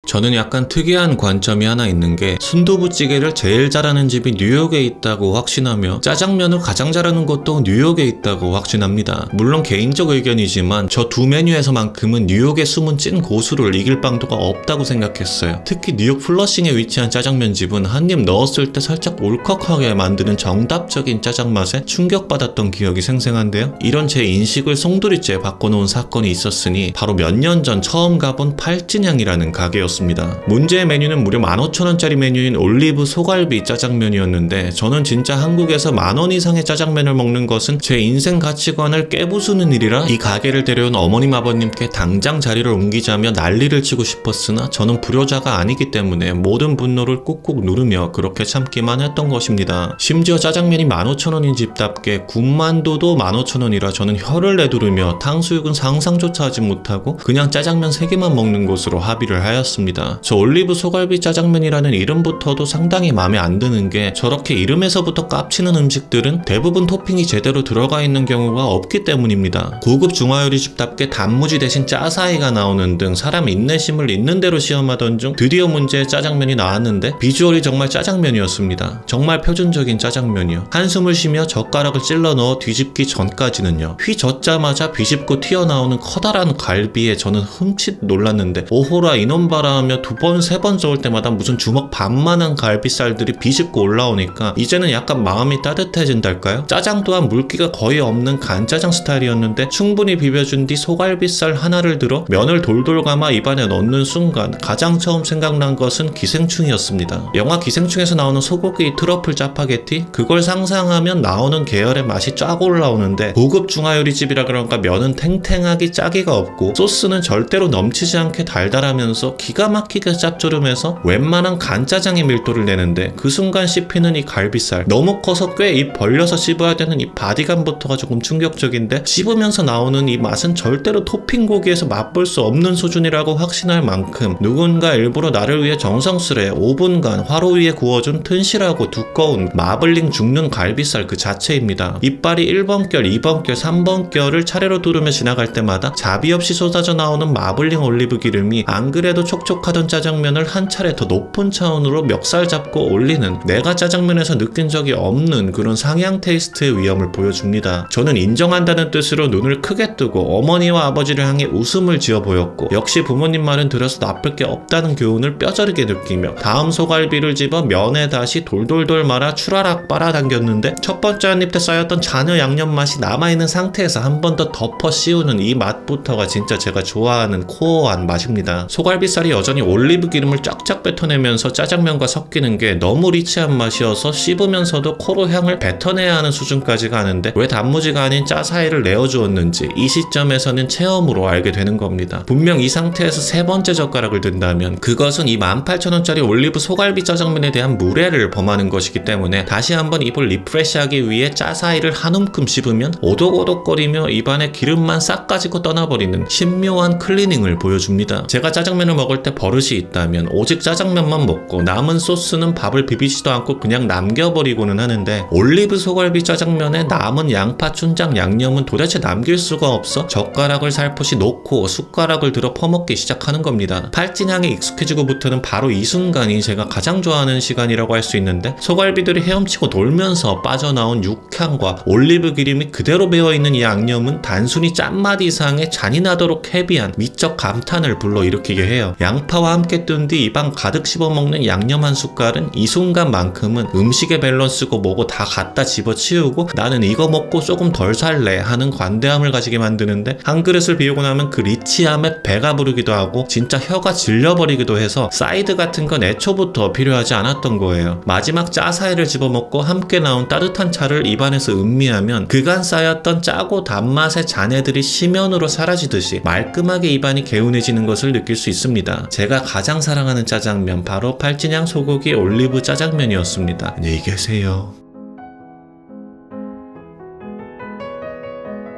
저는 약간 특이한 관점이 하나 있는 게 순두부찌개를 제일 잘하는 집이 뉴욕에 있다고 확신하며 짜장면을 가장 잘하는 곳도 뉴욕에 있다고 확신합니다. 물론 개인적 의견이지만 저 두 메뉴에서만큼은 뉴욕의 숨은 찐 고수를 이길 방도가 없다고 생각했어요. 특히 뉴욕 플러싱에 위치한 짜장면집은 한 입 넣었을 때 살짝 울컥하게 만드는 정답적인 짜장 맛에 충격받았던 기억이 생생한데요. 이런 제 인식을 송두리째 바꿔놓은 사건이 있었으니 바로 몇 년 전 처음 가본 팔진향이라는 가게였습니다. 문제의 메뉴는 무려 15,000원짜리 메뉴인 올리브 소갈비 짜장면이었는데 저는 진짜 한국에서 10,000원 이상의 짜장면을 먹는 것은 제 인생 가치관을 깨부수는 일이라 이 가게를 데려온 어머님 아버님께 당장 자리를 옮기자며 난리를 치고 싶었으나 저는 불효자가 아니기 때문에 모든 분노를 꾹꾹 누르며 그렇게 참기만 했던 것입니다. 심지어 짜장면이 15,000원인 집답게 군만두도 15,000원이라 저는 혀를 내두르며 탕수육은 상상조차 하지 못하고 그냥 짜장면 3개만 먹는 것으로 합의를 하였습니다. 저 올리브 소갈비 짜장면이라는 이름부터도 상당히 마음에 안 드는 게 저렇게 이름에서부터 깝치는 음식들은 대부분 토핑이 제대로 들어가 있는 경우가 없기 때문입니다. 고급 중화요리집답게 단무지 대신 짜사이가 나오는 등 사람 인내심을 있는 대로 시험하던 중 드디어 문제의 짜장면이 나왔는데 비주얼이 정말 짜장면이었습니다. 정말 표준적인 짜장면이요. 한숨을 쉬며 젓가락을 찔러 넣어 뒤집기 전까지는요. 휘젓자마자 비집고 튀어나오는 커다란 갈비에 저는 흠칫 놀랐는데 오호라 이놈바라 하며 2번, 3번 저을 때마다 무슨 주먹 반만한 갈비살들이 비집고 올라오니까 이제는 약간 마음이 따뜻해진달까요? 짜장 또한 물기가 거의 없는 간짜장 스타일이었는데 충분히 비벼준 뒤 소갈비살 하나를 들어 면을 돌돌 감아 입안에 넣는 순간 가장 처음 생각난 것은 기생충이었습니다. 영화 기생충에서 나오는 소고기 트러플 짜파게티? 그걸 상상하면 나오는 계열의 맛이 쫙 올라오는데 고급 중화요리집이라 그런가 면은 탱탱하기 짜기가 없고 소스는 절대로 넘치지 않게 달달하면서 기가 막히게 짭조름해서 웬만한 간짜장의 밀도를 내는데 그 순간 씹히는 이 갈비살 너무 커서 꽤 입 벌려서 씹어야 되는 이 바디감부터가 조금 충격적인데 씹으면서 나오는 이 맛은 절대로 토핑 고기에서 맛볼 수 없는 수준이라고 확신할 만큼 누군가 일부러 나를 위해 정성스레 5분간 화로 위에 구워준 튼실하고 두꺼운 마블링 죽는 갈비살 그 자체입니다. 이빨이 1번 결, 2번 결, 3번 결을 차례로 두르며 지나갈 때마다 자비 없이 쏟아져 나오는 마블링 올리브 기름이 안 그래도 촉촉하던 짜장면을 한 차례 더 높은 차원으로 멱살 잡고 올리는 내가 짜장면에서 느낀 적이 없는 그런 상향 테이스트의 위험을 보여줍니다. 저는 인정한다는 뜻으로 눈을 크게 뜨고 어머니와 아버지를 향해 웃음을 지어 보였고 역시 부모님 말은 들어서 나쁠 게 없다는 교훈을 뼈저리게 느끼며 다음 소갈비를 집어 면에 다시 돌돌돌 말아 추라락 빨아당겼는데 첫 번째 한 입 때 쌓였던 잔여 양념 맛이 남아있는 상태에서 한 번 더 덮어 씌우는 이 맛부터가 진짜 제가 좋아하는 코어한 맛입니다. 소갈비살이 여전히 올리브 기름을 쫙쫙 뱉어내면서 짜장면과 섞이는 게 너무 리치한 맛이어서 씹으면서도 코로 향을 뱉어내야 하는 수준까지 가는데 왜 단무지가 아닌 짜사이를 내어주었는지 이 시점에서는 체험으로 알게 되는 겁니다. 분명 이 상태에서 3번째 젓가락을 든다면 그것은 이 18,000원짜리 올리브 소갈비 짜장면에 대한 무례를 범하는 것이기 때문에 다시 한번 입을 리프레시하기 위해 짜사이를 한 움큼 씹으면 오독오독거리며 입안에 기름만 싹 가지고 떠나버리는 신묘한 클리닝을 보여줍니다. 제가 짜장면을 먹을 때 버릇이 있다면 오직 짜장면만 먹고 남은 소스는 밥을 비비지도 않고 그냥 남겨버리고는 하는데 올리브 소갈비 짜장면에 남은 양파, 춘장, 양념은 도대체 남길 수가 없어 젓가락을 살포시 놓고 숟가락을 들어 퍼먹기 시작하는 겁니다. 팔진향에 익숙해지고부터는 바로 이 순간이 제가 가장 좋아하는 시간이라고 할 수 있는데 소갈비들이 헤엄치고 돌면서 빠져나온 육향과 올리브 기름이 그대로 배어있는 이 양념은 단순히 짠맛 이상의 잔인하도록 헤비한 미적 감탄을 불러일으키게 해요. 양파와 함께 뜬 뒤 입안 가득 씹어먹는 양념 한 숟갈은 이 순간만큼은 음식의 밸런스고 뭐고 다 갖다 집어치우고 나는 이거 먹고 조금 덜 살래 하는 관대함을 가지게 만드는데 한 그릇을 비우고 나면 그 리치함에 배가 부르기도 하고 진짜 혀가 질려버리기도 해서 사이드 같은 건 애초부터 필요하지 않았던 거예요. 마지막 짜사이를 집어먹고 함께 나온 따뜻한 차를 입안에서 음미하면 그간 쌓였던 짜고 단맛의 잔해들이 심연으로 사라지듯이 말끔하게 입안이 개운해지는 것을 느낄 수 있습니다. 제가 가장 사랑하는 짜장면 바로 팔진향 소고기 올리브 짜장면이었습니다. 안녕히 계세요.